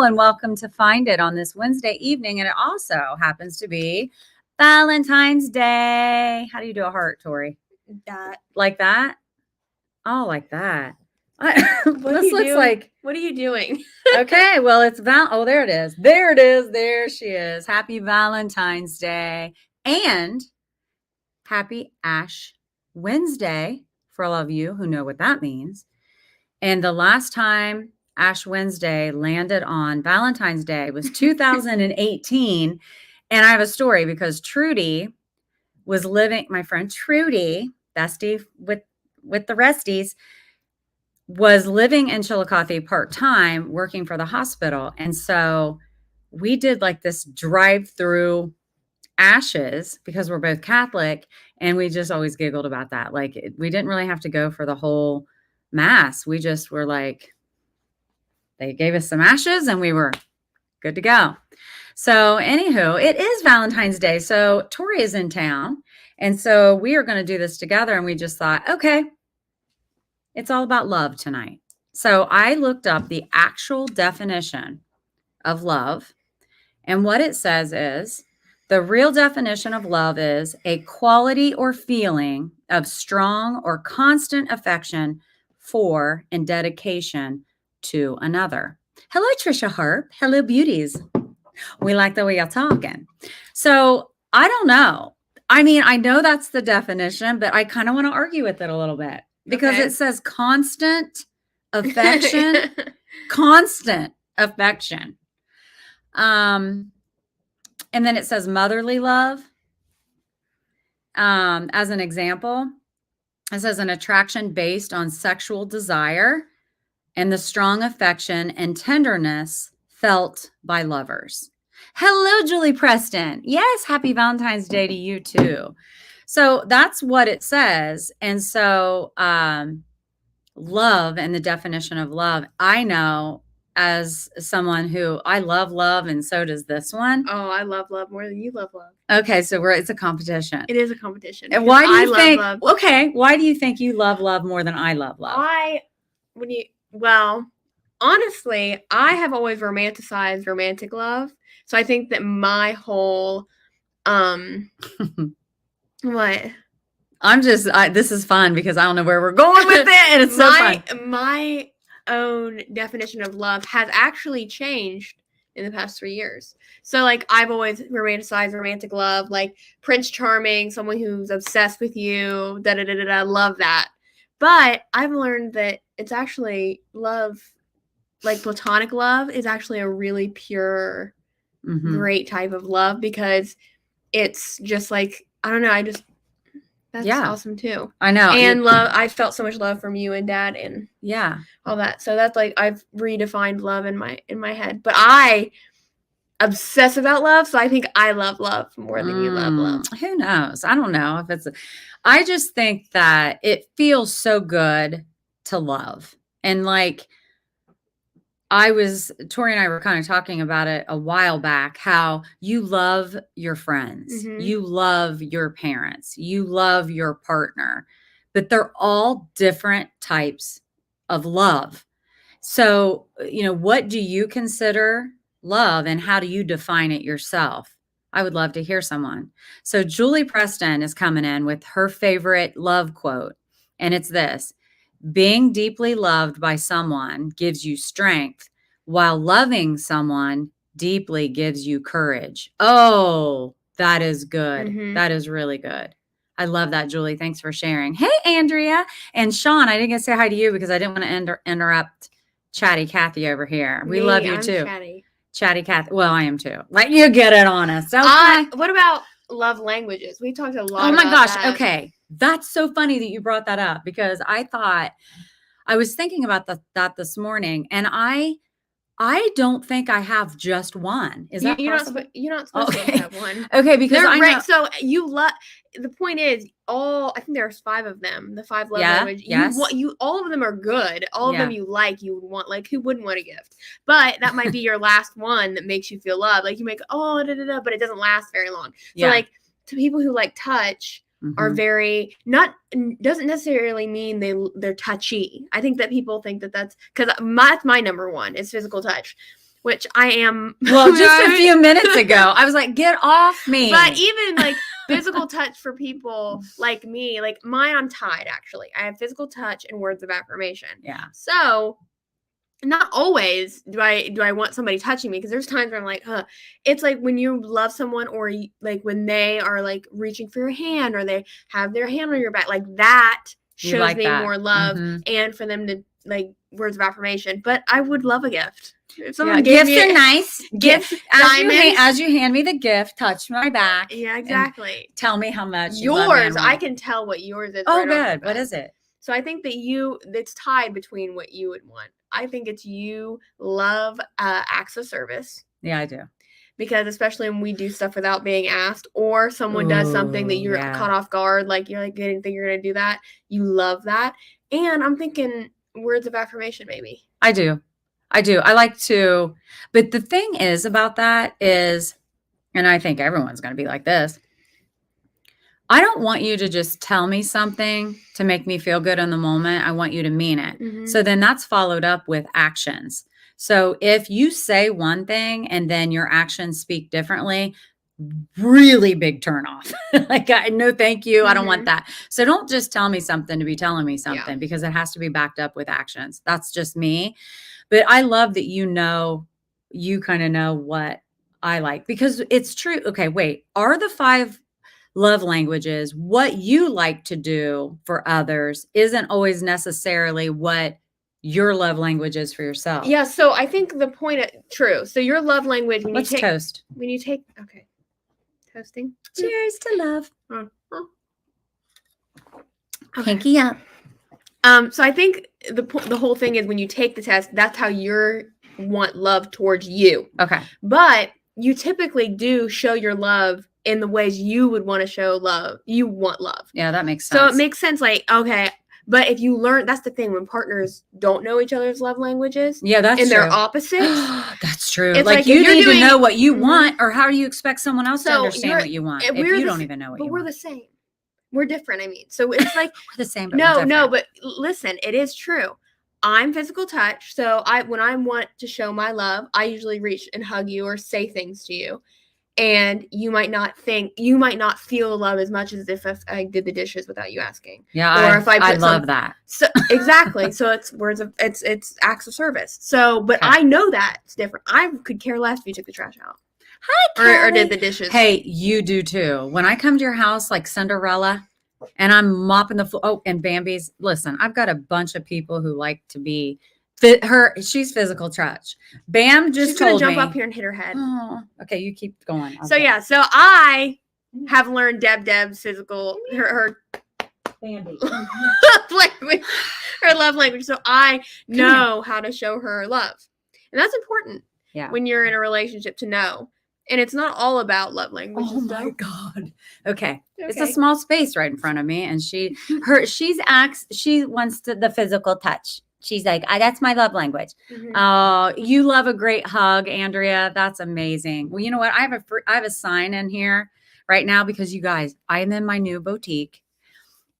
and welcome to Find It on this Wednesday evening. And it also happens to be Valentine's Day. How do you do a heart, Tori? That. Like that? Oh, like that. This looks like. What are you doing? Okay, well, it's Oh, there it is. There it is. There she is. Happy Valentine's Day and happy Ash Wednesday for all of you who know what that means. And the last time Ash Wednesday landed on Valentine's Day was 2018. And I have a story because Trudy was living, my friend Trudy, bestie with the resties, was living in Chillicothe part-time working for the hospital. And so we did like this drive-through ashes because we're both Catholic. And we just always giggled about that. Like we didn't really have to go for the whole mass. We just were like, they gave us some ashes and we were good to go. So anywho, it is Valentine's Day. So Tori is in town. And so we are going to do this together. And we just thought, okay, it's all about love tonight. So I looked up the actual definition of love. And what it says is the real definition of love is a quality or feeling of strong or constant affection for and dedication to another. Hello, Trisha Harp. Hello, beauties. We like the way you're talking. So I don't know. I mean, I know that's the definition, but I kind of want to argue with it a little bit because it says constant affection, constant affection. And then it says motherly love. As an example, it says an attraction based on sexual desire and the strong affection and tenderness felt by lovers. Hello, Julie Preston. Yes, happy Valentine's Day to you too. So that's what it says. And so love and the definition of love, I know as someone who I love love, and so does this one. Oh, I love love more than you love love. Okay, so it's a competition. It is a competition. And why do you think? Love. Okay, why do you think you love love more than I love love? Well, honestly, I have always romanticized romantic love. So I think that my whole what? This is fun because I don't know where we're going with it, and it's so fun. My own definition of love has actually changed in the past 3 years. So like I've always romanticized romantic love, like Prince Charming, someone who's obsessed with you, love that. But I've learned that it's actually love, like platonic love is actually a really pure, great type of love because it's just like, I don't know, that's awesome too. I know. And love, I felt so much love from you and Dad and all that. So that's like I've redefined love in my head. But I obsess about love, so I think I love love more than you love love. Who knows? I don't know if it's I just think that it feels so good to love. And like Tori and I were kind of talking about it a while back, how you love your friends, you love your parents, you love your partner, but they're all different types of love. So, what do you consider love and how do you define it yourself? I would love to hear someone. So Julie Preston is coming in with her favorite love quote. And it's this: being deeply loved by someone gives you strength, while loving someone deeply gives you courage. Oh, that is good. That is really good. I love that, Julie. Thanks for sharing. Hey, Andrea and Sean. I didn't get to say hi to you because I didn't want to interrupt Chatty Cathy over here. We love you too. Chatty Cathy. Well, I am too. Like, you get it on us. Okay. What about love languages? We talked a lot about Oh my gosh. that. Okay. That's so funny that you brought that up because I was thinking about that this morning, and I don't think I have just one. Is that possible? You're not supposed to have one. Okay, because I know. So you love. The point is, I think there's 5 of them. The 5 love languages. Yes. All of them are good. All of them you like. You would want. Like, who wouldn't want a gift? But that might be your last one that makes you feel love. Like you make but it doesn't last very long. So like to people who like touch. Are very doesn't necessarily mean they're touchy. I think that people think that's because that's my number one is physical touch. which I am. Well, just a few minutes ago, I was like, get off me. But even like physical touch for people like me, like mine, I'm tied actually. I have physical touch and words of affirmation. Yeah. So not always do I want somebody touching me, because there's times where I'm like, it's like when you love someone, or like when they are like reaching for your hand, or they have their hand on your back, like that shows like me that. more love, and for them to like words of affirmation. But I would love a gift. If someone gave gifts are nice. Gifts, as you hand me the gift, touch my back. Yeah, exactly. Tell me how much yours. I can tell what yours is. Oh, good. What is it? So I think that it's tied between what you would want. I think it's you love acts of service. Yeah, I do. Because especially when we do stuff without being asked, or someone does something that you're caught off guard, like you're like, you didn't think you're going to do that. You love that. And I'm thinking words of affirmation, maybe. I do. I like to, but the thing is about that is, and I think everyone's going to be like this, I don't want you to just tell me something to make me feel good in the moment. I want you to mean it. Mm-hmm. So then that's followed up with actions. So if you say one thing and then your actions speak differently, really big turnoff. Like, no, thank you. I don't want that. So don't just tell me something to be telling me something, because it has to be backed up with actions. That's just me. But I love that you kind of know what I like, because it's true. Okay, wait. Are the 5 love languages what you like to do for others isn't always necessarily what your love language is for yourself? Yeah, so I think the point true. So your love language when Let's you take toast. When you take okay. Toasting. Cheers to love. Okay. Pinky up. So I think the whole thing is when you take the test, that's how you want love towards you. Okay. But you typically do show your love in the ways you would want to show love. You want love. Yeah, that makes sense. So it makes sense. Like, okay, but if you learn, that's the thing, when partners don't know each other's love languages. Yeah, that's and true. they're opposites. That's true. It's like you need to know what you want, or how do you expect someone else to understand what you want if you don't even know what you want? But we're the same. We're different. I mean, so it's like we're the same. But no, but listen, it is true. I'm physical touch, so when I want to show my love, I usually reach and hug you or say things to you, and you might not feel love as much as if I did the dishes without you asking. Yeah, or if I love that. So exactly. So it's it's acts of service. So, but I know that it's different. I could care less if you took the trash out. Hi, or did the dishes. Hey, you do too. When I come to your house like Cinderella and I'm mopping the floor. Oh, and Bambi's. Listen, I've got a bunch of people who like to be she's physical touch. Bam just told me. She's gonna jump up here and hit her head. Oh, okay, you keep going. So yeah, so I have learned Deb's physical her Bambi language, her love language. So I know how to show her love, and that's important. Yeah, when you're in a relationship to know. And it's not all about love language. Oh my God. Okay. It's a small space right in front of me. And she wants the physical touch. She's like, that's my love language. Oh, you love a great hug, Andrea. That's amazing. Well, you know what? I have a sign in here right now because you guys, I am in my new boutique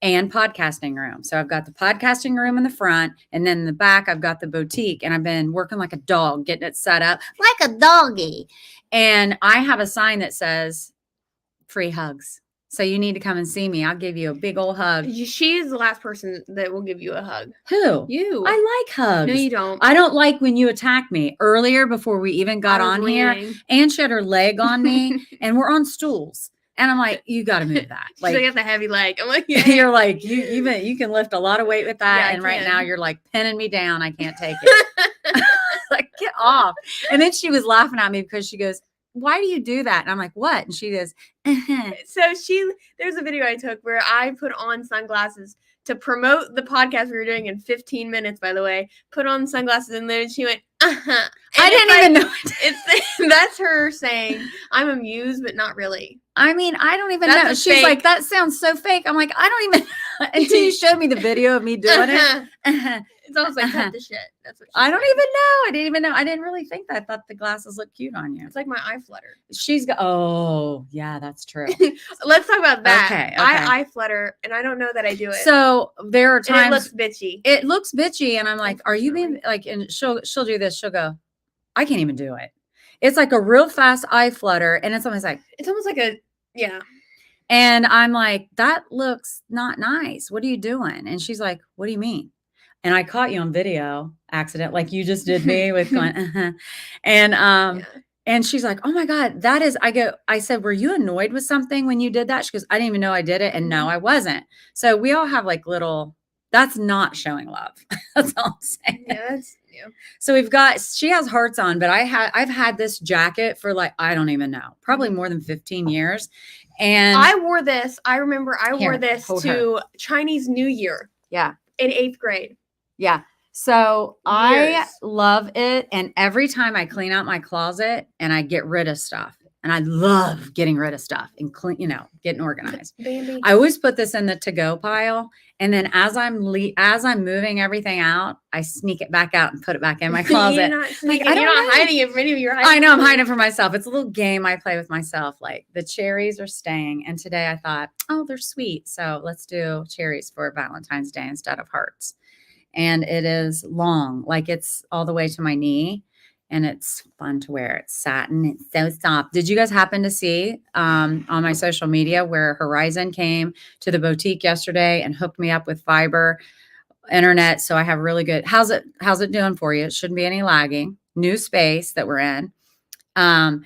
and podcasting room. So I've got the podcasting room in the front, and then in the back, I've got the boutique, and I've been working like a dog, getting it set up like a doggy. And I have a sign that says free hugs. So you need to come and see me. I'll give you a big old hug. She's the last person that will give you a hug. Who? You. I like hugs. No, you don't. I don't like when you attack me. Earlier, before we even got on here, Ann she had her leg on me, and we're on stools. And I'm like, you got to move that. Like, I got the heavy leg. I'm like, yeah. You're like, you can lift a lot of weight with that. Yeah, and right now you're like pinning me down. I can't take it. Like, get off. And then she was laughing at me because she goes, why do you do that? And I'm like, what? And she goes, So there's a video I took where I put on sunglasses to promote the podcast we were doing in 15 minutes, by the way, put on sunglasses, and then she went, I didn't even know. That's her saying, I'm amused, but not really. I mean, I don't even know. She's like, that sounds so fake. I'm like, I don't even, until you showed me the video of me doing it. It's almost like, cut the shit. That's what I don't even know. I didn't even know. I didn't really think that. I thought the glasses looked cute on you. It's like my eye flutter. Oh, yeah, that's true. Let's talk about that. Okay. I eye flutter, and I don't know that I do it. So there are times. And it looks bitchy. It looks bitchy, and I'm like, are you being like, and she'll do this. She'll go, I can't even do it. It's like a real fast eye flutter. And it's almost like, yeah. and I'm like, that looks not nice. What are you doing? And she's like, what do you mean? And I caught you on video accident, like you just did me with going, and Yeah. and she's like, oh my God, I said, were you annoyed with something when you did that? She goes, I didn't even know I did it. And no, I wasn't. So we all have like that's not showing love. That's all I'm saying. Yeah. So she has hearts on, but I've had this jacket for like, I don't even know, probably more than 15 years. And I wore this. I remember I wore Here, this hold to Chinese New Year yeah. in 8th grade. Yeah. So I Years. love it. And every time I clean out my closet and I get rid of stuff, and I love getting rid of stuff and getting organized. Bambi. I always put this in the to-go pile. And then as I'm moving everything out, I sneak it back out and put it back in my closet. You're not Like, sneaking, you're not hiding it from any of your I know I'm hiding it for myself. It's a little game I play with myself. Like the cherries are staying. And today I thought, oh, they're sweet. So let's do cherries for Valentine's Day instead of hearts. And it is long, like it's all the way to my knee, and it's fun to wear. It's satin. It's so soft. Did you guys happen to see on my social media where Horizon came to the boutique yesterday and hooked me up with fiber internet? So I have really good. How's it doing for you? It shouldn't be any lagging. New space that we're in. And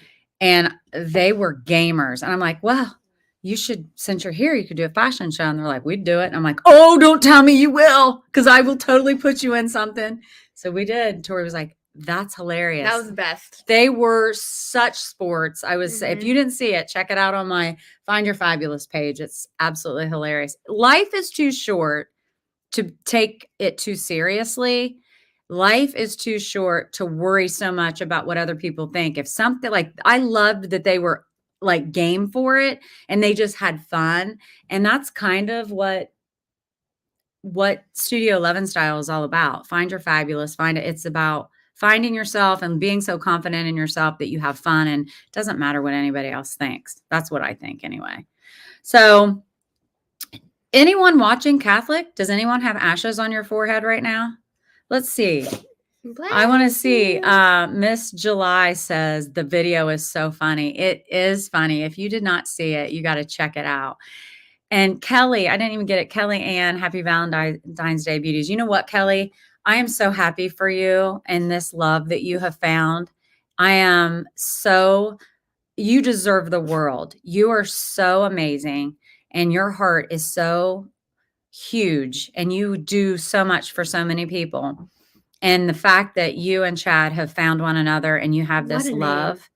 they were gamers. And I'm like, well, you should, since you're here, you could do a fashion show. And they're like, we'd do it. And I'm like, oh, don't tell me you will, because I will totally put you in something. So we did. Tori was like, that's hilarious. That was the best. They were such sports. If you didn't see it, check it out on my Find Your Fabulous page. It's absolutely hilarious. Life is too short to take it too seriously. Life is too short to worry so much about what other people think. If something like, I loved that they were like game for it and they just had fun. And that's kind of what Studio 11 style is all about. Find your fabulous, find it. It's about finding yourself and being so confident in yourself that you have fun, and it doesn't matter what anybody else thinks. That's what I think anyway. So anyone watching Catholic, does anyone have ashes on your forehead right now? Let's see. I want to see. Miss July says the video is so funny. It is funny. If you did not see it, you got to check it out. And Kelly, I didn't even get it. Kelly Ann, happy Valentine's Day, beauties. You know what, Kelly? I am so happy for you and this love that you have found. You deserve the world. You are so amazing, and your heart is so huge, and you do so much for so many people. And the fact that you and Chad have found one another and you have this love,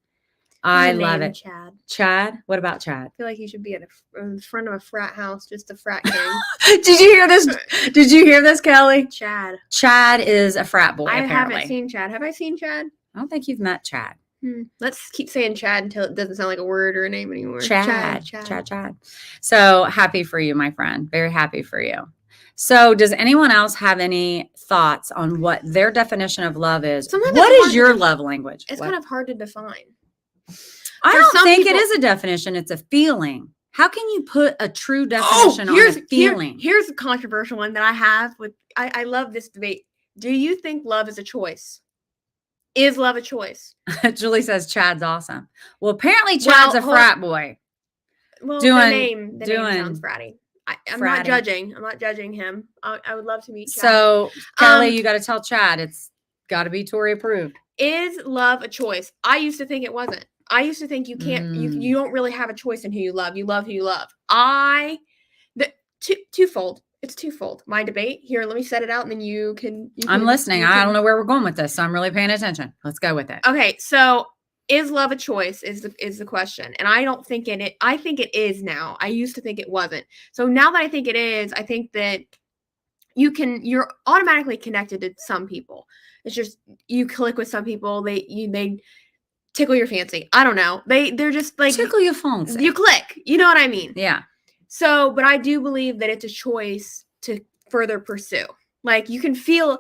I love it. Chad? What about Chad? I feel like he should be in front of a frat house, just a frat king. Did you hear this? Did you hear this, Kelly? Chad is a frat boy, I apparently. haven't seen Chad. Have I seen Chad? I don't think you've met Chad. Let's keep saying Chad until it doesn't sound like a word or a name anymore. Chad. So happy for you, my friend. Very happy for you. So does anyone else have any thoughts on what their definition of love is? What is your love language? It's kind of hard to define. I don't think it is a definition. It's a feeling. How can you put a true definition on a feeling? Here's a controversial one that I have with, I love this debate. Do you think love is a choice? Is love a choice? Julie says Chad's awesome. Well, apparently Chad's a frat boy. Well, the name sounds fratty. I'm not judging. I'm not judging him. I would love to meet Chad. So, Kelly, you got to tell Chad it's got to be Tori approved. Is love a choice? I used to think it wasn't. I used to think you can't. You don't really have a choice in who you love. You love who you love. Twofold. It's twofold. My debate here. Let me set it out, and then you can. I'm listening. I don't know where we're going with this, so I'm really paying attention. Let's go with it. Okay, so. Is love a choice is the question. And I don't think I think it is now. I used to think it wasn't. So now that I think it is, I think that you're automatically connected to some people. It's just you click with some people, they tickle your fancy. I don't know. They're just like tickle your fancy. You click. You know what I mean? Yeah. So, but I do believe that it's a choice to further pursue. Like you can feel,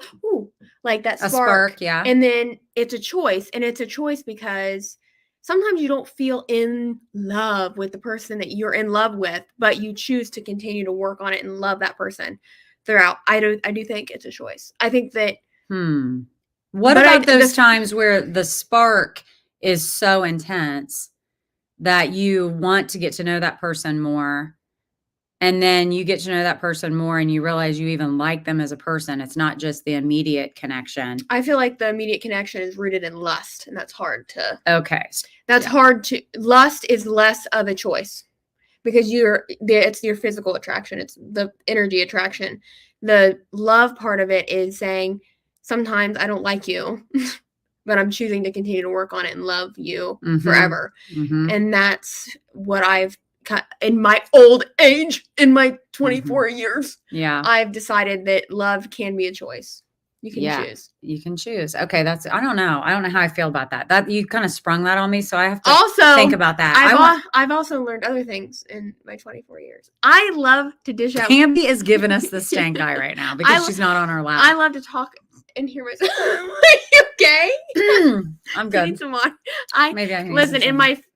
like that spark, yeah. And then it's a choice, and it's a choice because sometimes you don't feel in love with the person that you're in love with, but you choose to continue to work on it and love that person throughout. I do think it's a choice. I think that. What But about those times where the spark is so intense that you want to get to know that person more, and then you get to know that person more and you realize you even like them as a person? It's not just the immediate connection. I feel like the immediate connection is rooted in lust, and that's hard to. Okay. That's hard to. Lust is less of a choice because it's your physical attraction. It's the energy attraction. The love part of it is saying, sometimes I don't like you, but I'm choosing to continue to work on it and love you forever. And that's what I've in my old age, in my 24 years, I've decided that love can be a choice. You can choose. You can choose. Okay, I don't know how I feel about that. That you kind of sprung that on me, so I have to also think about that. I've also learned other things in my 24 years. I love to dish out. Camby is giving us the stank eye right now because she's not on her lap. I love to talk and hear myself. Are you okay? I'm good. Need some water. Maybe I need listen some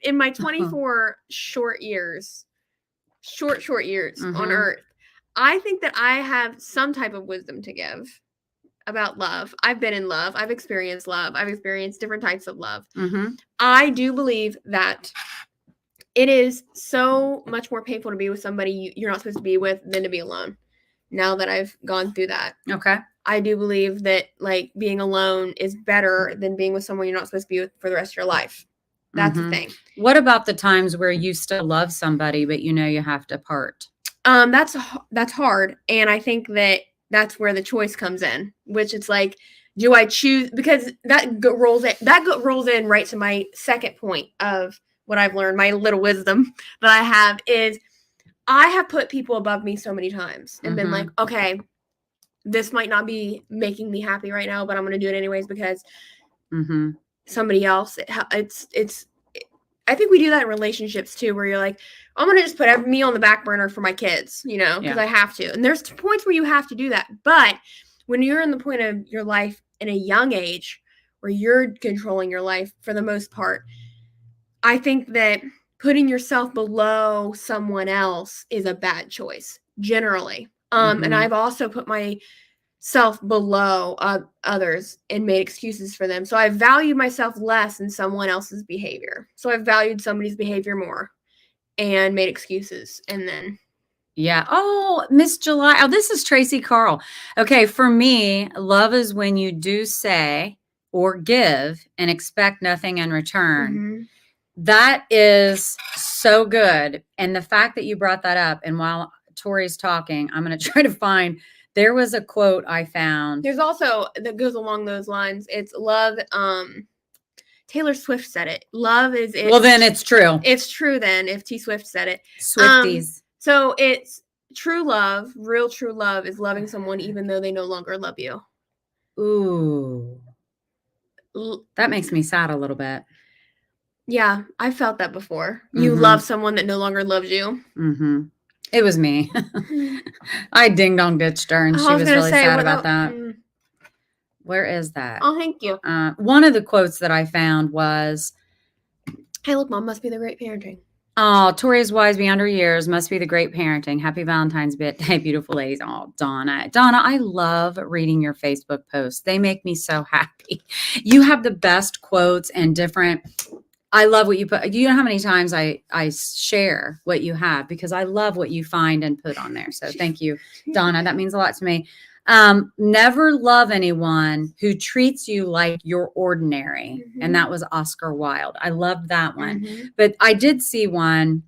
in my 24 short years on Earth. I think that I have some type of wisdom to give about love. I've been in love. I've experienced love. I've experienced different types of love. I do believe that it is so much more painful to be with somebody you're not supposed to be with than to be alone. Now that I've gone through that. Okay. I do believe that like being alone is better than being with someone you're not supposed to be with for the rest of your life. That's the thing. What about the times where you still love somebody, but you know you have to part? That's hard. And I think that's where the choice comes in, which it's like, do I choose? Because that rolls in right to my second point of what I've learned, my little wisdom that I have is I have put people above me so many times and been like, okay, this might not be making me happy right now, but I'm going to do it anyways because somebody else, I think we do that in relationships too, where you're like, I'm going to just put me on the back burner for my kids, because I have to. And there's points where you have to do that. But when you're in the point of your life in a young age where you're controlling your life for the most part, I think that putting yourself below someone else is a bad choice, generally. And I've also put myself below others and made excuses for them. So I valued myself less than someone else's behavior. So I valued somebody's behavior more and made excuses. And then. Yeah. Oh, Miss July. Oh, this is Tracy Carl. Okay. For me, love is when you do say or give and expect nothing in return. That is so good. And the fact that you brought that up, and while Tori's talking, I'm going to try to find, there was a quote I found. There's also, that goes along those lines. It's love. Taylor Swift said it. Love is it. Well, then it's true. It's true then if T Swift said it. Swifties. So it's true love, real true love is loving someone even though they no longer love you. Ooh. That makes me sad a little bit. Yeah, I felt that before. You love someone that no longer loves you. It was me. I ding dong ditched her, and she was really sad about that. Where is that? Oh, thank you. One of the quotes that I found was, "Hey, look, Mom, must be the great parenting." Oh, Tori is wise beyond her years. Must be the great parenting. Happy Valentine's Day, beautiful ladies. Oh, Donna, I love reading your Facebook posts. They make me so happy. You have the best quotes and different. I love what you put. You know how many times I share what you have because I love what you find and put on there. So thank you, Donna. That means a lot to me. Never love anyone who treats you like you're ordinary. And that was Oscar Wilde. I loved that one. But I did see one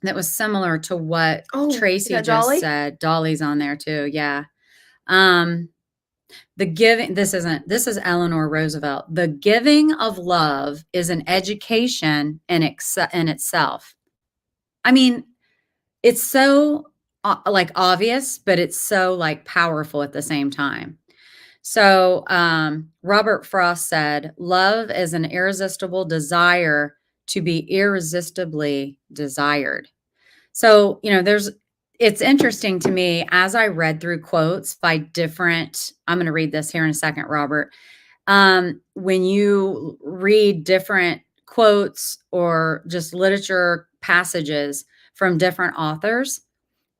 that was similar to what Tracy just Dolly? said. Dolly's on there too. Yeah. The giving, this is Eleanor Roosevelt. The giving of love is an education in itself. I mean, it's so like obvious, but it's so like powerful at the same time. So Robert Frost said, love is an irresistible desire to be irresistibly desired. So, it's interesting to me as I read through quotes by different, I'm going to read this here in a second, Robert. When you read different quotes or just literature passages from different authors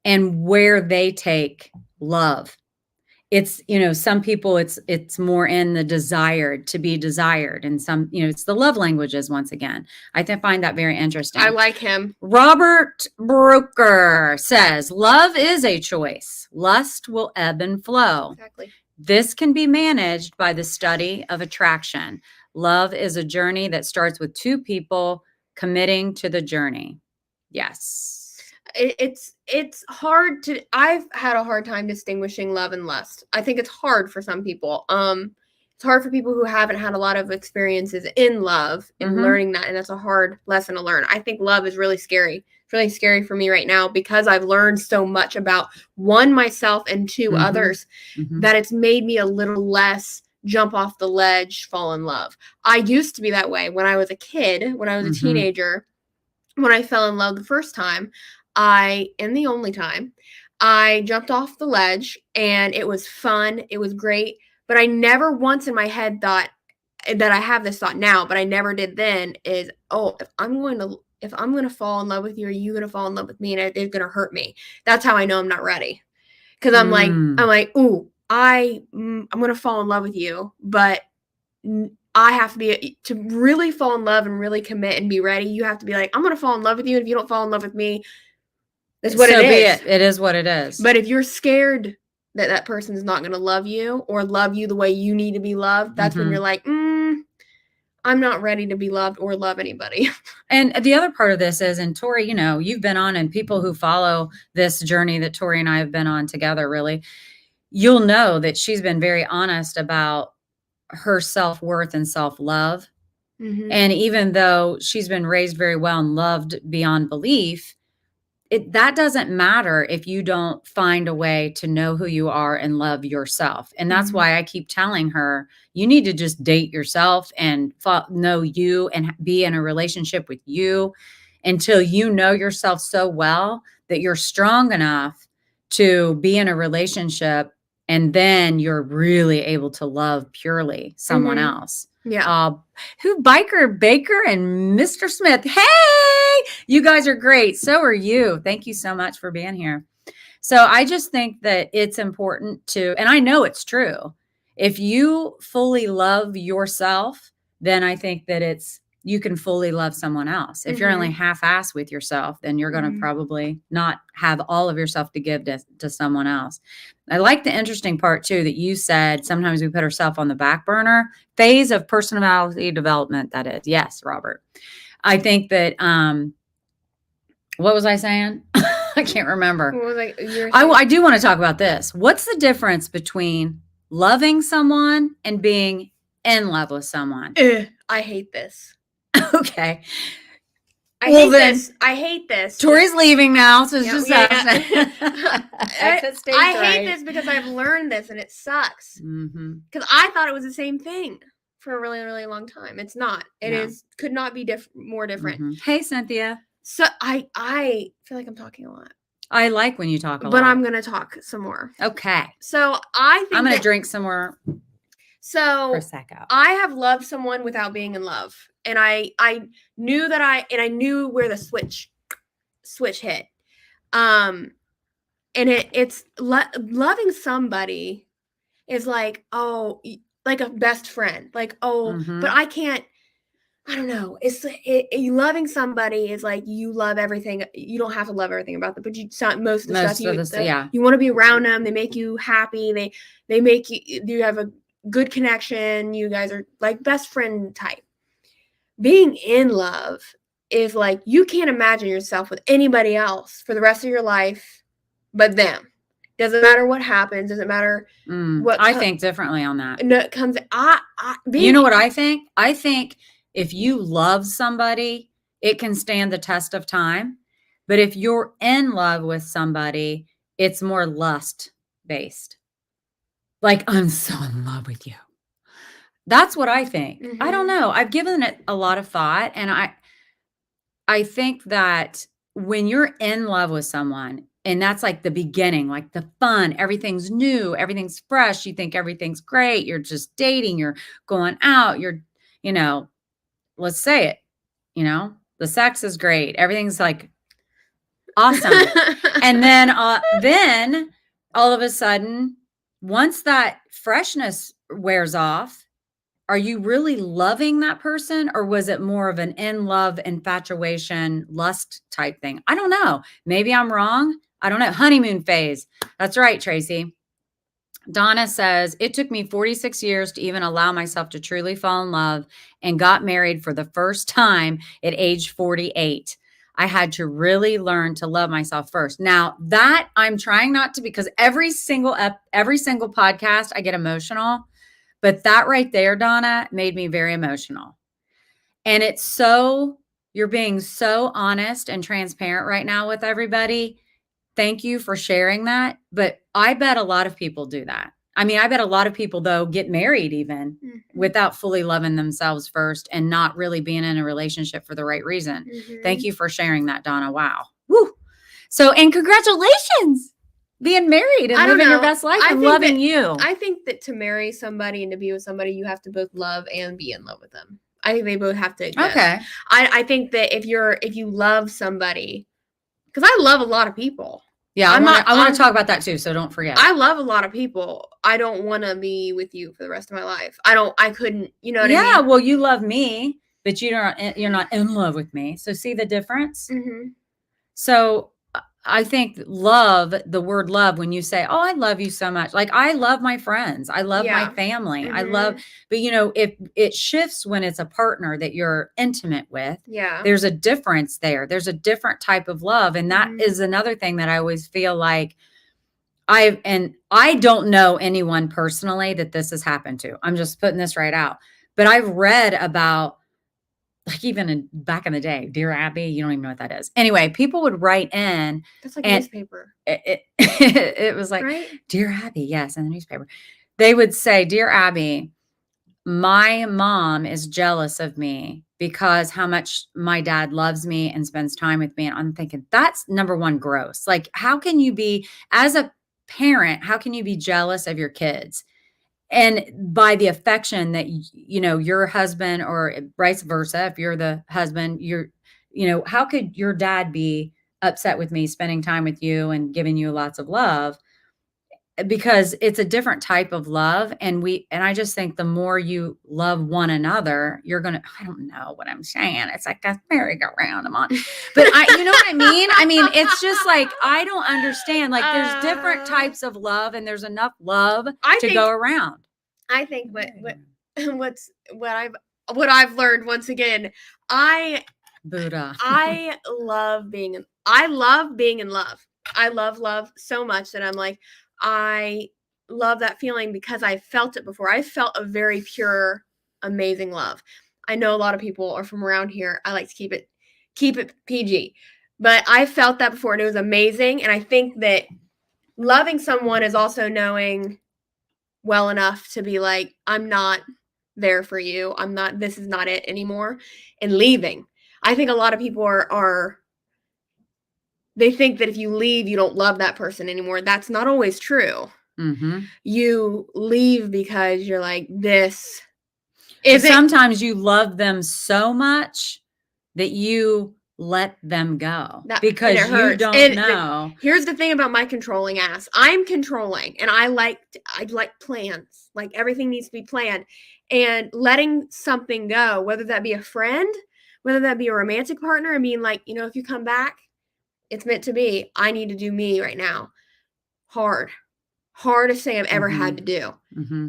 and where they take love, it's, some people it's more in the desired, to be desired, and some, it's the love languages once again. Find that very interesting. I like him. Robert Brooker says, love is a choice. Lust will ebb and flow. Exactly. This can be managed by the study of attraction. Love is a journey that starts with two people committing to the journey. Yes. It's hard to, I've had a hard time distinguishing love and lust. I think it's hard for some people. It's hard for people who haven't had a lot of experiences in love and learning that, and that's a hard lesson to learn. I think love is really scary. It's really scary for me right now because I've learned so much about, one, myself, and two, others, that it's made me a little less jump off the ledge, fall in love. I used to be that way when I was a kid, when I was a teenager. When I fell in love the first time, and the only time, I jumped off the ledge, and it was fun. It was great. But I never once in my head thought that, I have this thought now, but I never did then, is, oh, if I'm going to fall in love with you, are you going to fall in love with me? And it's going to hurt me. That's how I know I'm not ready. Cause I'm like, ooh, I'm going to fall in love with you, but I have to really fall in love and really commit and be ready. You have to be like, I'm going to fall in love with you. And if you don't fall in love with me, that's what it is. It is what it is. But if you're scared that that person is not going to love you or love you the way you need to be loved, that's when you're like, I'm not ready to be loved or love anybody. And the other part of this is, and Tori, you've been on, and people who follow this journey that Tori and I have been on together, really, you'll know that she's been very honest about her self-worth and self-love. And even though she's been raised very well and loved beyond belief, that doesn't matter if you don't find a way to know who you are and love yourself. And that's why I keep telling her, you need to just date yourself and know you and be in a relationship with you until you know yourself so well that you're strong enough to be in a relationship, and then you're really able to love purely someone else. Yeah. Who Biker Baker and Mr. Smith. Hey, you guys are great. So are you. Thank you so much for being here. So I just think that it's important to, and I know it's true, if you fully love yourself, then I think that you can fully love someone else. If you're only half-assed with yourself, then you're going to probably not have all of yourself to give to someone else. I like the interesting part too, that you said sometimes we put ourselves on the back burner. Phase of personality development, that is. Yes, Robert. I think that, what was I saying? I can't remember. What was I do want to talk about this. What's the difference between loving someone and being in love with someone? I hate this. Okay. I hate this. Tori's leaving now, so it's just I hate this because I've learned this and it sucks. Because I thought it was the same thing for a really, really long time. It's not. It could not be more different. Hey, Cynthia. So I feel like I'm talking a lot. I like when you talk a lot. But I'm going to talk some more. Okay. So I'm going to drink some more. So Prosecco. I have loved someone without being in love. And I knew that I knew where the switch hit. And it's loving somebody is like, oh, like a best friend. Like, oh, but I can't, I don't know. Loving somebody is like, you love everything. You don't have to love everything about them, but most of the stuff you want to be around them. They make you happy. They make you have a good connection. You guys are like best friend type. Being in love is like, you can't imagine yourself with anybody else for the rest of your life but them. Doesn't matter what happens. Doesn't matter what. I think differently on that. No, it comes. You know what I think? I think if you love somebody, it can stand the test of time. But if you're in love with somebody, it's more lust based. Like, I'm so in love with you. That's what I think. I don't know. I've given it a lot of thought. And I think that when you're in love with someone, and that's like the beginning, like the fun, everything's new, everything's fresh. You think everything's great. You're just dating, you're going out, you're, let's say it, the sex is great. Everything's like awesome. And then all of a sudden once that freshness wears off, are you really loving that person, or was it more of an in love, infatuation, lust type thing? I don't know. Maybe I'm wrong. I don't know. Honeymoon phase. That's right, Tracy. Donna says, it took me 46 years to even allow myself to truly fall in love, and got married for the first time at age 48. I had to really learn to love myself first. Now, that I'm trying not to, because every single podcast I get emotional, but that right there, Donna, made me very emotional. And it's so, you're being so honest and transparent right now with everybody. Thank you for sharing that. But I bet a lot of people do that. I mean, I bet a lot of people, though, get married even without fully loving themselves first and not really being in a relationship for the right reason. Thank you for sharing that, Donna. Wow. Woo. So, and congratulations being married and living your best life and loving you. I think that to marry somebody and to be with somebody, you have to both love and be in love with them. I think they both have to exist. Okay. I think that if you love somebody, because I love a lot of people. Yeah, I want to talk about that too, so don't forget. I love a lot of people. I don't want to be with you for the rest of my life. I couldn't, you know what I mean? Yeah, well, you love me, but you're not in love with me. So see the difference? Mm-hmm. So I think love, the word love, when you say, oh, I love you so much. Like, I love my friends. I love my family. I love, but if it shifts when it's a partner that you're intimate with, there's a difference there. There's a different type of love. And that is another thing that I always feel like I don't know anyone personally that this has happened to. I'm just putting this right out. But I've read about, like, even back in the day, Dear Abby, you don't even know what that is. Anyway, people would write in. That's like a newspaper. It was like, right? Dear Abby, yes, in the newspaper. They would say, Dear Abby, my mom is jealous of me because how much my dad loves me and spends time with me. And I'm thinking, that's number one, gross. Like, how can you be, as a parent, how can you be jealous of your kids? And by the affection that, your husband, or vice versa, if you're the husband, how could your dad be upset with me spending time with you and giving you lots of love? Because it's a different type of love. And I just think the more you love one another, I don't know what I'm saying. It's like a merry-go-round I'm on. But you know what I mean? I mean, it's just like, I don't understand. Like, there's different types of love, and there's enough love to go around. I think what I've learned, once again, Buddha. I love being in love. I love love so much that I'm like, I love that feeling because I felt it before. I felt a very pure, amazing love. I know a lot of people are from around here. I like to keep it PG, but I felt that before, and it was amazing. And I think that loving someone is also knowing well enough to be like, I'm not there for you. This is not it anymore, and leaving. I think a lot of people they think that if you leave, you don't love that person anymore. That's not always true. Mm-hmm. You leave because you're like, this isn't. Sometimes you love them so much that you let them go because you don't know. Here's the thing about my controlling ass. I'm controlling, and I like plans. Like, everything needs to be planned. And letting something go, whether that be a friend, whether that be a romantic partner, and being like, if you come back, it's meant to be. I need to do me right now. Hardest thing I've ever had to do.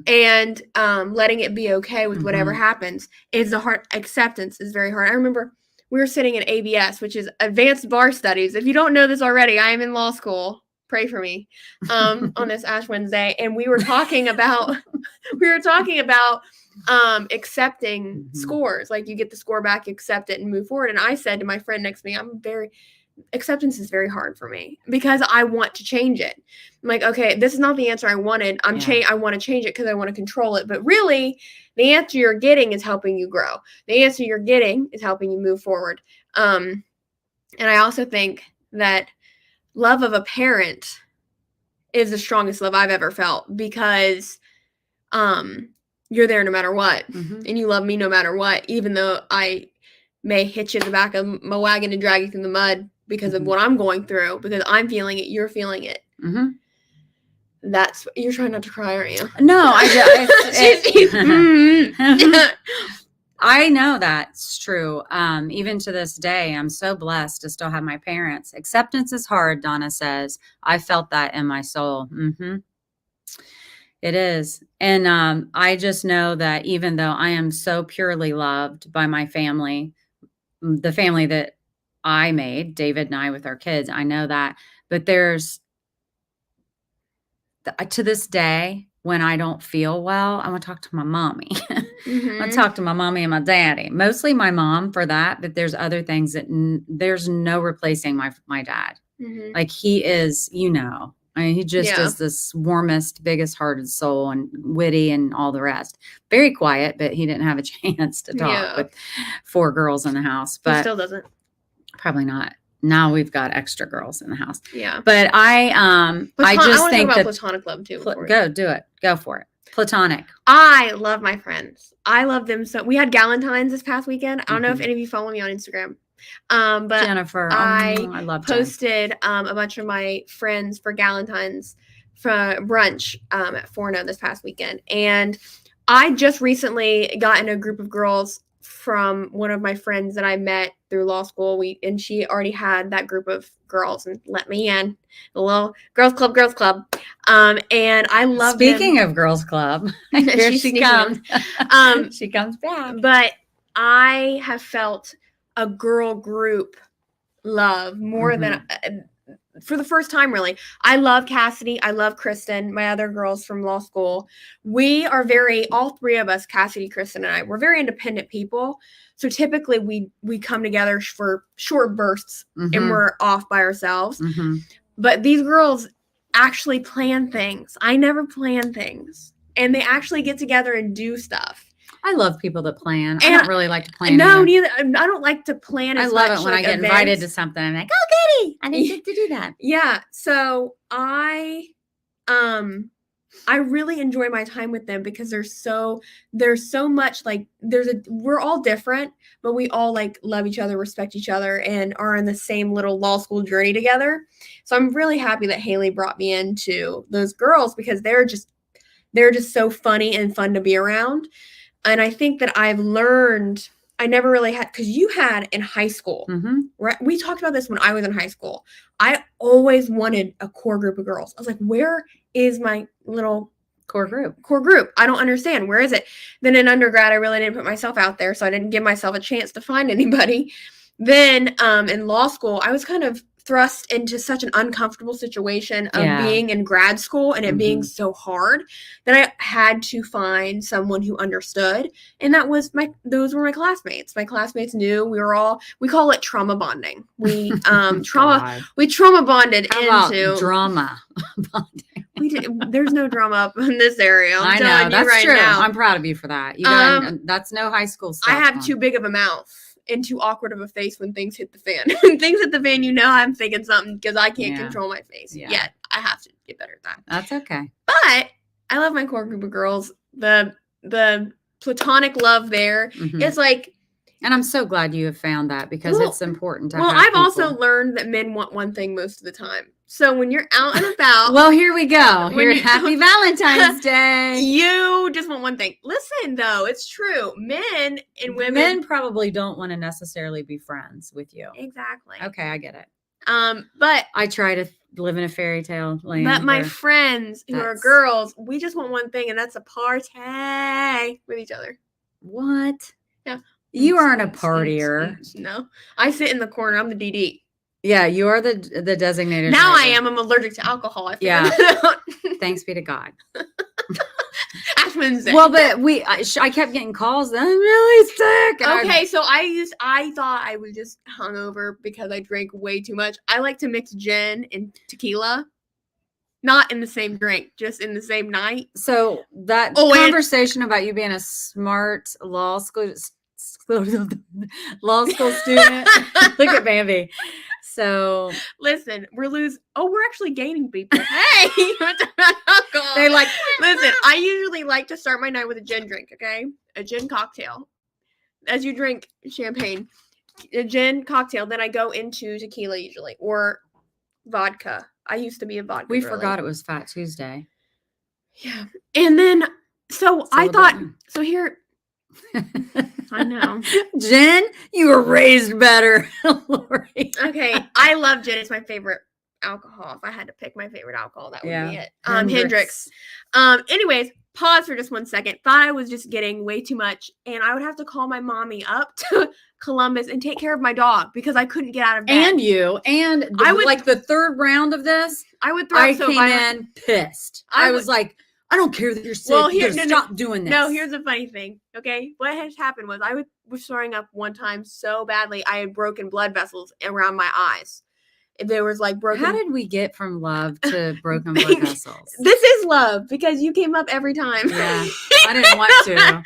And letting it be okay with whatever happens is hard. Acceptance is very hard. I remember we were sitting in ABS, which is Advanced Bar Studies. If you don't know this already, I am in law school. Pray for me on this Ash Wednesday. And we were talking about accepting scores. Like, you get the score back, accept it, and move forward. And I said to my friend next to me, acceptance is very hard for me because I want to change it. I'm like, okay, this is not the answer I wanted. I want to change it because I want to control it. But really, the answer you're getting is helping you grow. The answer you're getting is helping you move forward. And I also think that love of a parent is the strongest love I've ever felt, because you're there no matter what. And you love me no matter what, even though I may hit you in the back of my wagon and drag you through the mud because of what I'm going through, because I'm feeling it, you're feeling it. You're trying not to cry, aren't you? No, She's- I know that's true. Even to this day, I'm so blessed to still have my parents. Acceptance is hard, Donna says. I felt that in my soul. It is. And I just know that even though I am so purely loved by my family, the family that I made, David and I with our kids, I know that. But there's, to this day, when I don't feel well, I want to talk to my mommy. I talk to my mommy and my daddy, mostly my mom for that. But there's other things that there's no replacing my dad. Like he is, I mean, he just is this warmest, biggest hearted soul and witty and all the rest. Very quiet, but he didn't have a chance to talk with 4 girls in the house. But he still doesn't. Probably not. Now we've got extra girls in the house. Yeah. But I just want to think talk that about platonic love too. Go do it. Go for it. Platonic. I love my friends. I love them so. We had Valentine's this past weekend. I don't know if any of you follow me on Instagram. But Jennifer, I love posted a bunch of my friends for Valentine's for brunch at Forno this past weekend, and I just recently got in a group of girls from one of my friends that I met through law school. And she already had that group of girls and let me in, the little girls club. And I love. Speaking of girls club, here she comes. She comes back. But I have felt a girl group love more than for the first time, really. I love Cassidy. I love Kristen, my other girls from law school. We are all 3 of us, Cassidy, Kristen, and I, we're very independent people. So typically we come together for short bursts and we're off by ourselves. But these girls actually plan things. I never plan things. And they actually get together and do stuff. I love people that plan. I don't really like to plan. No, neither. I don't like to plan as much. I love it when I get invited to something. I'm like, oh, goody. I didn't get to do that. Yeah. So I really enjoy my time with them because there's so much, like, we're all different, but we all like love each other, respect each other, and are in the same little law school journey together. So I'm really happy that Haley brought me into those girls because they're just so funny and fun to be around. And I think that I've learned, I never really had, because you had in high school, right? We talked about this when I was in high school. I always wanted a core group of girls. I was like, where is my little core group? I don't understand. Where is it? Then in undergrad, I really didn't put myself out there, so I didn't give myself a chance to find anybody. Then in law school, I was kind of thrust into such an uncomfortable situation of being in grad school and it being so hard that I had to find someone who understood. And those were my classmates. My classmates knew we call it trauma bonding. We trauma bonded into drama bonding. There's no drama up in this area. I know, that's true. Now. I'm proud of you for that. That's no high school stuff. I have too big of a mouth and too awkward of a face when things hit the fan. When things hit the fan, I'm thinking something because I can't control my face yet. I have to get better at that. That's okay. But I love my core group of girls. The platonic love there. It's like, and I'm so glad you have found that because it's important to have I've people. also learned that men want one thing most of the time. So when you're out and about. Well, here we go. Happy Valentine's Day. You just want one thing. Listen, though, it's true. Men and women. Men probably don't want to necessarily be friends with you. Exactly. Okay, I get it. But I try to live in a fairy tale land. But my friends who are girls, we just want one thing, and that's a party with each other. What? Yeah. You aren't a partier. No. I sit in the corner. I'm the DD. Yeah, you are the designated. Now I am. I'm allergic to alcohol. Thanks be to God. Ash Wednesday. Well, but I kept getting calls. I'm really sick. Okay, so I thought I was just hungover because I drank way too much. I like to mix gin and tequila. Not in the same drink, just in the same night. So that conversation about you being a smart law school student. Look at Bambi. So listen, we're actually gaining people. Hey, they like. Listen, I usually like to start my night with a gin drink. Okay, a gin cocktail. As you drink champagne, a gin cocktail. Then I go into tequila usually or vodka. I used to be a vodka. We forgot it was Fat Tuesday. Yeah. And then, so I Celebrate thought, you. so here, I know. Jen, you were raised better. Lori. Okay, I love gin. It's my favorite alcohol. If I had to pick my favorite alcohol, that would be it. Hendrix. Anyways, pause for just 1 second. Thought I was just getting way too much, and I would have to call my mommy up to Columbus and take care of my dog because I couldn't get out of bed. And you. And I would- like the third round of this, I would throw I up so came violent. in pissed. I I was like, I don't care that you're sick. Well, You here- gotta no, no, stop doing this. No, here's the funny thing. Okay, what has happened was I was throwing up one time so badly I had broken blood vessels around my eyes. There was like broken. How did we get from love to broken blood vessels? This is love because you came up every time. Yeah, I didn't want to.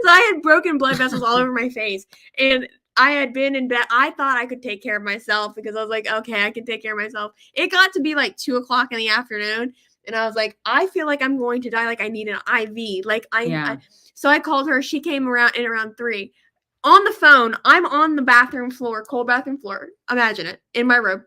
So I had broken blood vessels all over my face, and I had been in bed. I thought I could take care of myself because I was like, okay, I can take care of myself. It got to be like 2:00 in the afternoon, and I was like, I feel like I'm going to die. Like I need an IV. Like so I called her. She came around 3. On the phone, I'm on the bathroom floor, cold bathroom floor. Imagine it, in my room.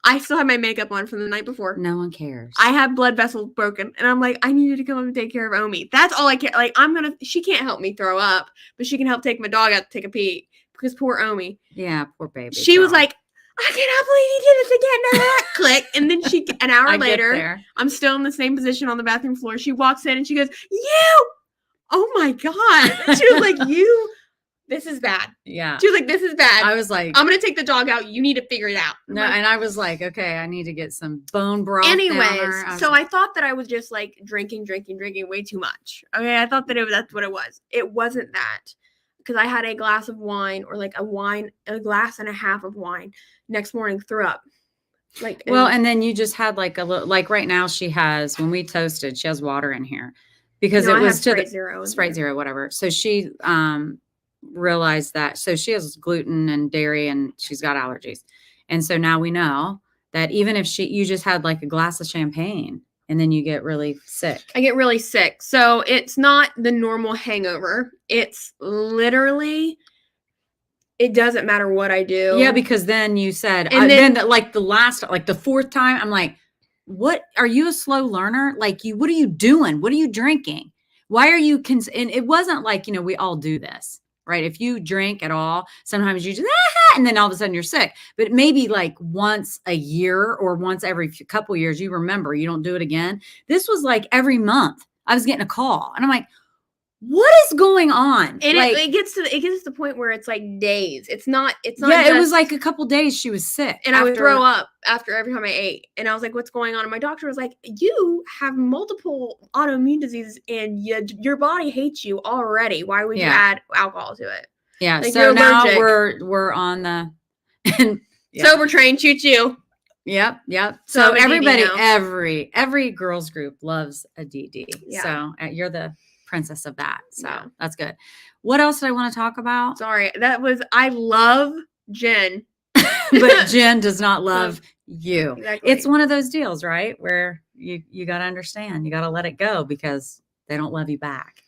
I still have my makeup on from the night before. No one cares. I have blood vessels broken, and I'm like, I need you to come up and take care of Omi. That's all I care. Like, she can't help me throw up, but she can help take my dog out to take a pee because poor Omi. Yeah, poor baby. She was like, I cannot believe you did this again. Click. And then an hour later, I'm still in the same position on the bathroom floor. She walks in and she goes, you! Oh my God. She was like, you. This is bad. Yeah. She was like, this is bad. I was like, I'm going to take the dog out. You need to figure it out. No, and I was like, okay, I need to get some bone broth. Anyways, so I thought that I was just like drinking way too much. Okay, I thought that that's what it was. It wasn't that, because I had a glass of wine or like a glass and a half of wine. Next morning, threw up. Like, and then you just had like a little, like right now she has, when we toasted, she has water in here because it was to the Sprite Zero, whatever. So she realized that, so she has gluten and dairy and she's got allergies, and so now we know that even if you just had like a glass of champagne and then you get really sick. I get really sick. So it's not the normal hangover. It's literally, it doesn't matter what I do. Yeah, because then you said, and then like the fourth time, I'm like, what, are you a slow learner? Like what are you doing? What are you drinking? Why are you, and it wasn't like, we all do this. Right. If you drink at all, sometimes you just, and then all of a sudden you're sick. But maybe like once a year or once every couple of years, you remember, you don't do it again. This was like every month I was getting a call and I'm like, what is going on? And like, it gets to the point where it's like days. It's not. Yeah, it was like a couple days she was sick. And I would throw up after every time I ate. And I was like, what's going on? And my doctor was like, you have multiple autoimmune diseases and your body hates you already. Why would you add alcohol to it? Yeah. Like, so now we're on the sober train. Choo choo. Yep. So everybody, every girls group loves a DD. Yeah. So you're the princess of that. So that's good. What else did I want to talk about? Sorry, I love Jen. But Jen does not love you. Exactly. It's one of those deals, right? Where you got to understand, you got to let it go because they don't love you back.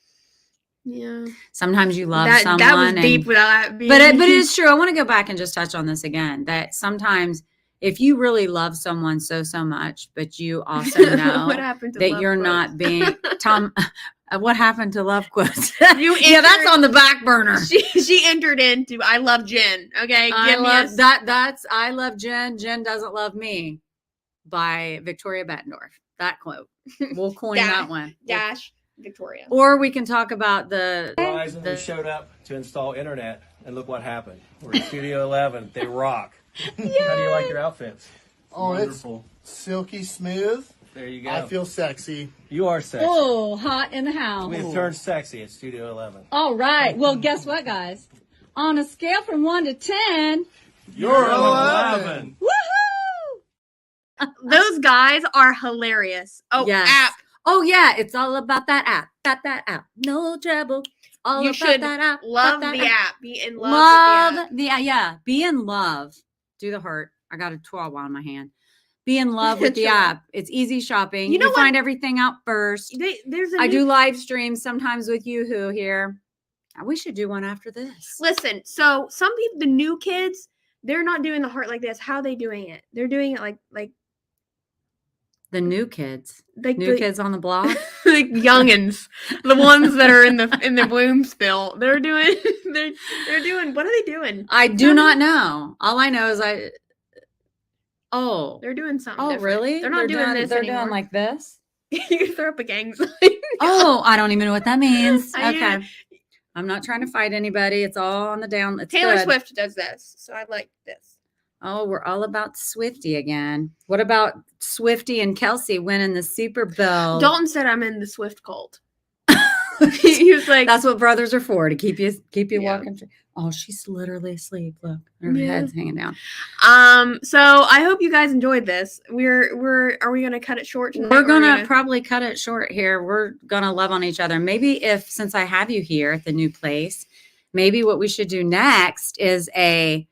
Yeah. Sometimes you love someone. That was deep without that being. But it is true. I want to go back and just touch on this again, that sometimes if you really love someone so much, but you also know that you're not being Tom. What happened to love quotes? Yeah, that's on the back burner. She entered into I love Jen. Okay, I love Jen. Jen doesn't love me, by Victoria Bettendorf. That quote. We'll coin that one. Victoria. Or we can talk about Verizon who showed up to install internet, and look what happened. We're in Studio 11. They rock. How do you like your outfits? Oh, wonderful. It's silky smooth. There you go. I feel sexy. You are sexy. Oh, hot in the house. We have turned sexy at Studio 11. All right. Well, guess what, guys? On a scale from 1 to 10, you're 11. Woohoo! Those guys are hilarious. Oh, yes. App. Oh, yeah. It's all about that app. Got that app. No trouble. All you about should that app. Love the app. Be in love with the app. Yeah. Be in love. Do the heart. I got a chihuahua in my hand. Be in love with the app. It's easy shopping. You find everything out first. I do live streams sometimes with YooHoo here. We should do one after this. Listen, so some people, the new kids, they're not doing the heart like this. How are they doing it? They're doing it like The new kids. Like New kids on the block. like youngins, the ones that are in the bloom spill. They're doing they're doing. What are they doing? I do not know. All I know is They're doing something. Oh, different. really? They're not doing this They're anymore. doing like this. You can throw up a gang sign. Oh, I don't even know what that means. I Okay. do. I'm not trying to fight anybody. It's all on the down. It's Taylor good. Swift does this, so I like this. Oh, we're all about Swifty again. What about Swifty and Kelsey winning the Super Bowl? Dalton said I'm in the Swift cult. He was like, That's what brothers are for, to keep you Yeah. walking through. Oh, she's literally asleep. Look, her Yeah. head's hanging down. So I hope you guys enjoyed this. Are we gonna cut it short tonight? We're or gonna probably cut it short here. We're gonna love on each other. Maybe since I have you here at the new place, maybe what we should do next is a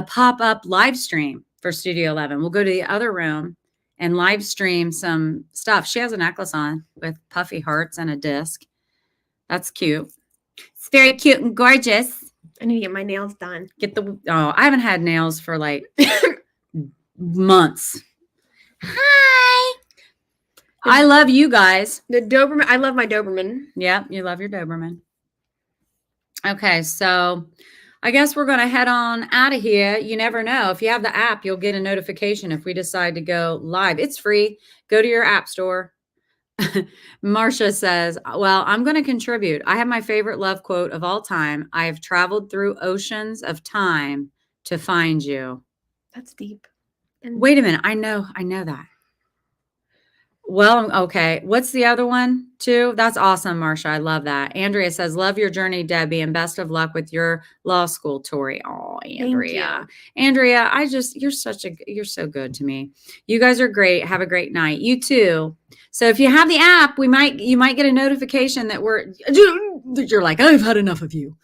pop-up live stream for Studio 11. We'll go to the other room and live stream some stuff. She has a necklace on with puffy hearts and a disc. That's cute. It's very cute and gorgeous. I need to get my nails done. I haven't had nails for like months. Hi. I love you guys. The Doberman. I love my Doberman. Yeah, you love your Doberman. Okay, so I guess we're going to head on out of here. You never know. If you have the app, you'll get a notification if we decide to go live. It's free. Go to your app store. Marcia says, well, I'm going to contribute. I have my favorite love quote of all time. I have traveled through oceans of time to find you. That's deep. And Wait a minute. I know that. Well, okay. What's the other one too? That's awesome, Marcia. I love that. Andrea says, love your journey, Debbie, and best of luck with your law school, Tori. Oh, Andrea. Andrea, you're so good to me. You guys are great. Have a great night. You too. So if you have the app, you might get a notification that you're like, I've had enough of you.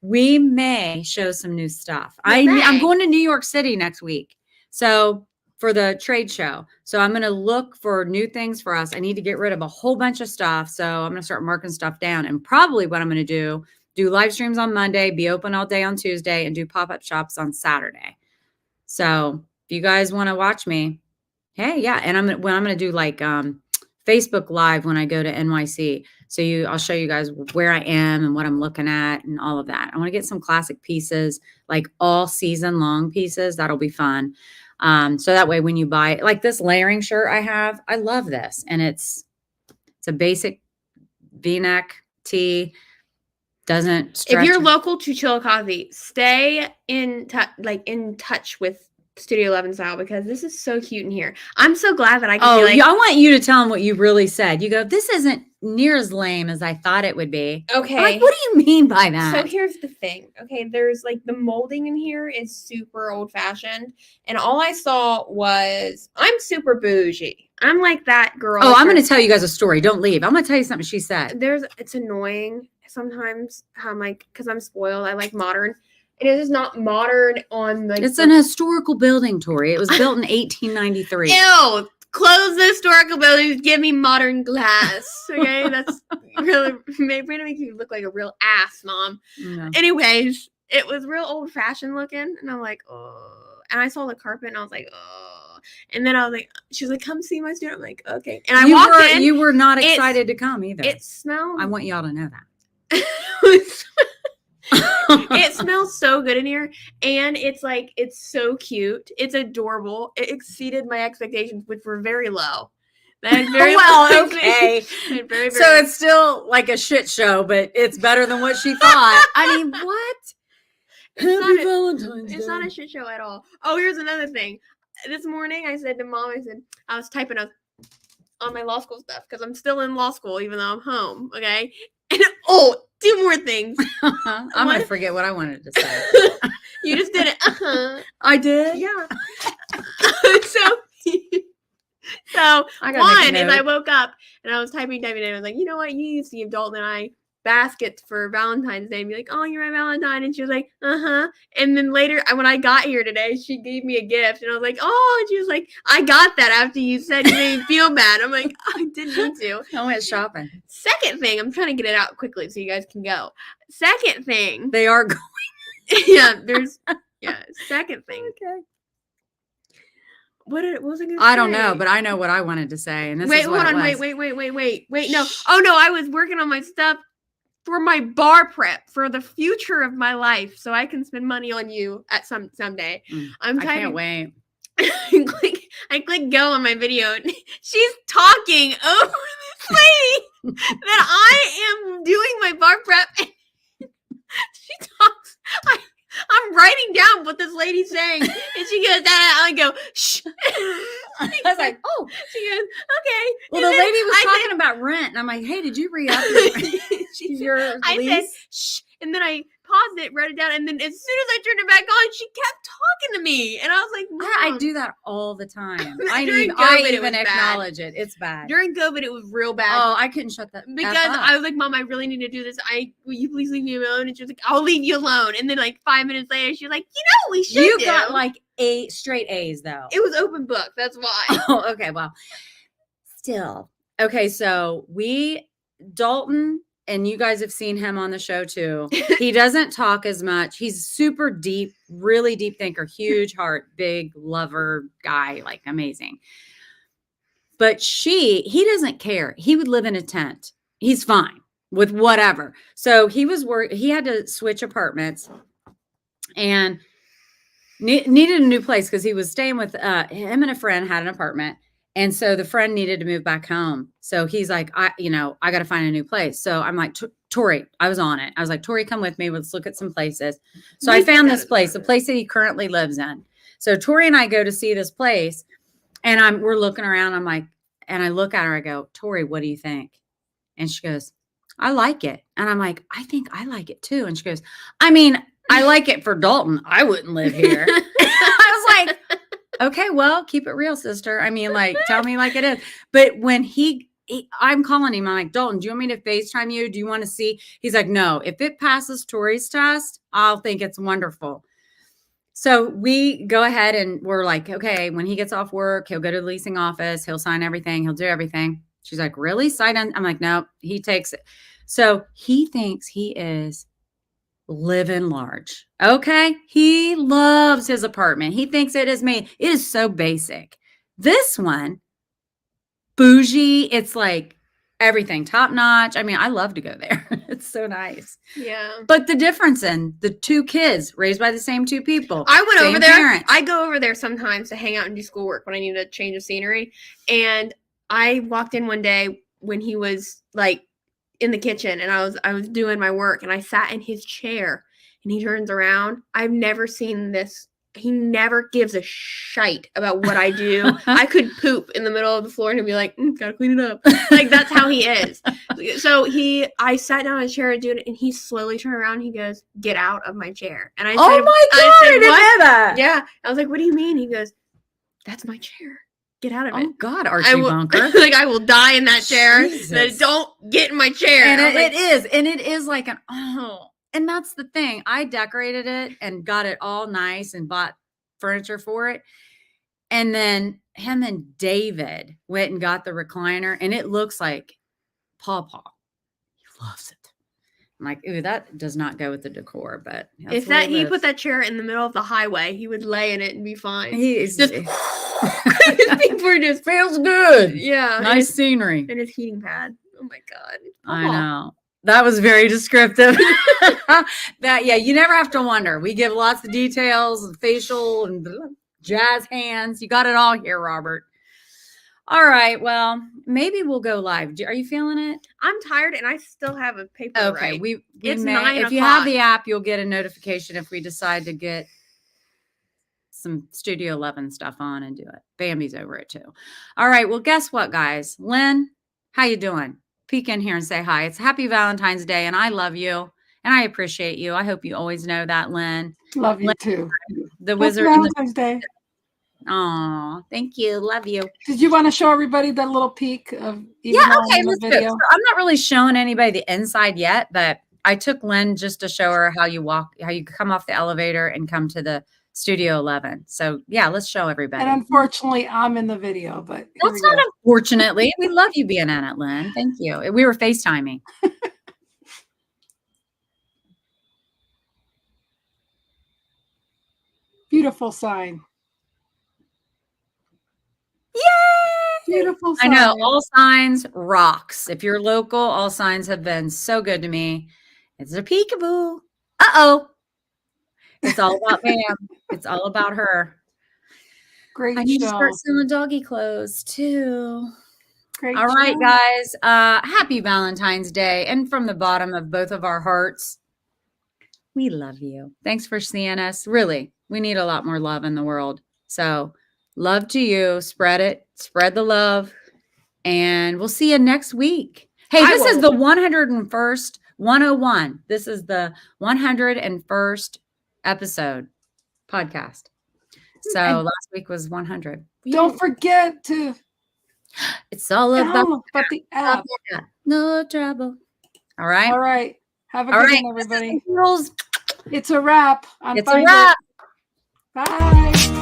We may show some new stuff. I'm going to New York City next week. So for the trade show. So I'm going to look for new things for us. I need to get rid of a whole bunch of stuff. So I'm going to start marking stuff down. And probably what I'm going to do live streams on Monday, be open all day on Tuesday, and do pop-up shops on Saturday. So if you guys want to watch me, hey, yeah. And I'm going to do like Facebook Live when I go to NYC. So I'll show you guys where I am and what I'm looking at and all of that. I want to get some classic pieces, like all season long pieces. That'll be fun. So that way when you buy it, like this layering shirt I have, I love this. And it's a basic V-neck tee, doesn't stretch. If you're local to Chillicothe, stay in touch with Studio 11 style, because this is so cute in here. I'm so glad that I can be like, I want you to tell them what you really said. You go, this isn't near as lame as I thought it would be. okay. I'm like, what do you mean by that? So here's the thing. Okay, there's like the molding in here is super old fashioned, and all I saw was I'm super bougie. I'm like that girl. I'm going to tell you guys a story. Don't leave. I'm going to tell you something she said. It's annoying sometimes how I'm like, because I'm spoiled. I like modern. And it is not modern on like. It's an historical building, Tori. It was built in 1893. Ew! Close the historical buildings. Give me modern glass. Okay, that's really gonna make you look like a real ass, Mom. No. Anyways, it was real old fashioned looking, and I'm like, oh. And I saw the carpet, and I was like, oh. And then I was like, she was like, come see my student. I'm like, okay. And I walked in. You were not excited to come either. It smelled. I want y'all to know that. It smells so good in here, and it's so cute. It's adorable. It exceeded my expectations, which were very low. That is very well, okay. Very, very, so it's still like a shit show, but it's better than what she thought. I mean, what? Happy Valentine's Day. It's not a shit show at all. Oh, here's another thing. This morning, I said to Mom, I was typing on my law school stuff because I'm still in law school, even though I'm home. Okay. And two more things. I'm going to forget what I wanted to say. You just did it. I did? Yeah. So one is I woke up and I was typing, and I was like, you know what? You used to give Dalton and I baskets for Valentine's Day and be like, oh, you're my Valentine. And she was like, uh-huh. And then later, when I got here today, she gave me a gift. And I was like, oh. And she was like, I got that after you said you made me feel bad. I'm like, oh, I didn't need to. I went shopping. Second thing, I'm trying to get it out quickly so you guys can go. Second thing. They are going. Yeah, second thing. Okay. What was I going to say? I don't know, but I know what I wanted to say. And this wait, is what hold on. it was. Wait. No. Oh, no. I was working on my stuff for my bar prep for the future of my life so I can spend money on you at someday. I can't wait. I click go on my video and she's talking over this lady that I am doing my bar prep. She talks. I'm writing down what this lady's saying, and she goes, I go, shh. I was like, oh. She goes, okay. Well, And the then lady was I talking said, about rent, and I'm like, hey, did you re-up your I lease? said, shh. And then I paused it, wrote it down, and then as soon as I turned it back on, she kept talking to me. And I was like, Mom. I do that all the time. I During even COVID, it was acknowledge it. It's bad. During COVID, it was real bad. Oh, I couldn't shut that because F up. I was like, Mom, I really need to do this. Will you please leave me alone? And she was like, I'll leave you alone. And then like 5 minutes later, she was like, we should You do. got like straight A's though. It was open book. That's why. Oh, okay. Well, still. Okay. So Dalton, and you guys have seen him on the show too. He doesn't talk as much. He's super deep, really deep thinker, huge heart, big lover guy, like amazing. But he doesn't care. He would live in a tent. He's fine with whatever. So he had to switch apartments and needed a new place because he was staying with him and a friend had an apartment. And so the friend needed to move back home. So he's like, I got to find a new place. So I'm like, Tori, I was on it. I was like, Tori, come with me. Let's look at some places. So I found this place, the place that he currently lives in. So Tori and I go to see this place and we're looking around. I'm like, and I look at her, I go, Tori, what do you think? And she goes, I like it. And I'm like, I think I like it too. And she goes, I mean, I like it for Dalton. I wouldn't live here. I was like, okay, well, keep it real, sister. I mean, like, tell me like it is. But when I'm calling him, I'm like, Dalton, do you want me to FaceTime you? Do you want to see? He's like, no, if it passes Tori's test, I'll think it's wonderful. So we go ahead and we're like, okay, when he gets off work, he'll go to the leasing office. He'll sign everything. He'll do everything. She's like, really? Sign on? I'm like, no, he takes it. So he thinks he is living large. Okay. He loves his apartment. He thinks it is made. It is so basic. This one, bougie. It's like everything top notch. I mean, I love to go there. It's so nice. Yeah. But the difference in the two kids raised by the same two people. I went over there. Parents. I go over there sometimes to hang out and do schoolwork when I need a change of scenery. And I walked in one day when he was like in the kitchen and I was doing my work and I sat in his chair and he turns around. I've never seen this. He never gives a shite about what I do. I could poop in the middle of the floor and he'd be like, gotta clean it up. Like that's how he is. So I sat down in a chair and doing it and he slowly turned around and he goes, get out of my chair. And I said, oh my God, I didn't know that. Yeah. I was like, what do you mean? He goes, that's my chair. Get out of it. Oh God, Archie Bunker. Like I will die in that chair. Jesus. Don't get in my chair. And it is like and that's the thing. I decorated it and got it all nice and bought furniture for it. And then him and David went and got the recliner and it looks like Pawpaw. He loves it. I'm like, ooh, that does not go with the decor, but if he put that chair in the middle of the highway, he would lay in it and be fine. He's just people just feels good. Yeah. Nice scenery. And his heating pad. Oh my God. I know. That was very descriptive. You never have to wonder. We give lots of details, facial and jazz hands. You got it all here, Robert. All right. Well, maybe we'll go live. Are you feeling it? I'm tired and I still have a paper. Okay. Right. We it's may, 9 if you have the app, you'll get a notification if we decide to get some Studio 11 stuff on and do it. Bambi's over it too. All right. Well, guess what, guys? Lynn, how you doing? Peek in here and say hi. It's Happy Valentine's Day, and I love you, and I appreciate you. I hope you always know that, Lynn. Love you Lynn, too. The Happy wizard. Valentine's Day. Oh, thank you. Love you. Did you want to show everybody that little peek of Okay, let's video? So I'm not really showing anybody the inside yet, but I took Lynn just to show her how you come off the elevator and come to the Studio 11. So yeah, let's show everybody. And unfortunately, I'm in the video, but that's not unfortunately. We love you being in it, Lynn. Thank you. We were FaceTiming. Beautiful sign. beautiful I know. sign. All Signs rocks. If you're local, All Signs have been so good to me. It's a peekaboo. Uh-oh. It's all about Ma'am. It's all about her. Great I need to show. start selling doggy clothes too. Great All right, show. guys. Happy Valentine's Day. And from the bottom of both of our hearts, we love you. Thanks for seeing us. Really, we need a lot more love in the world. So love to you. Spread it. Spread the love. And we'll see you next week. Hey, this is the 101st 101. This is the 101st episode podcast. So And last week was 100. don't forget to It's all about the app. no trouble. All right. All right. Have a All good right, one, everybody. girls. It's a wrap. It's a wrap. Bye.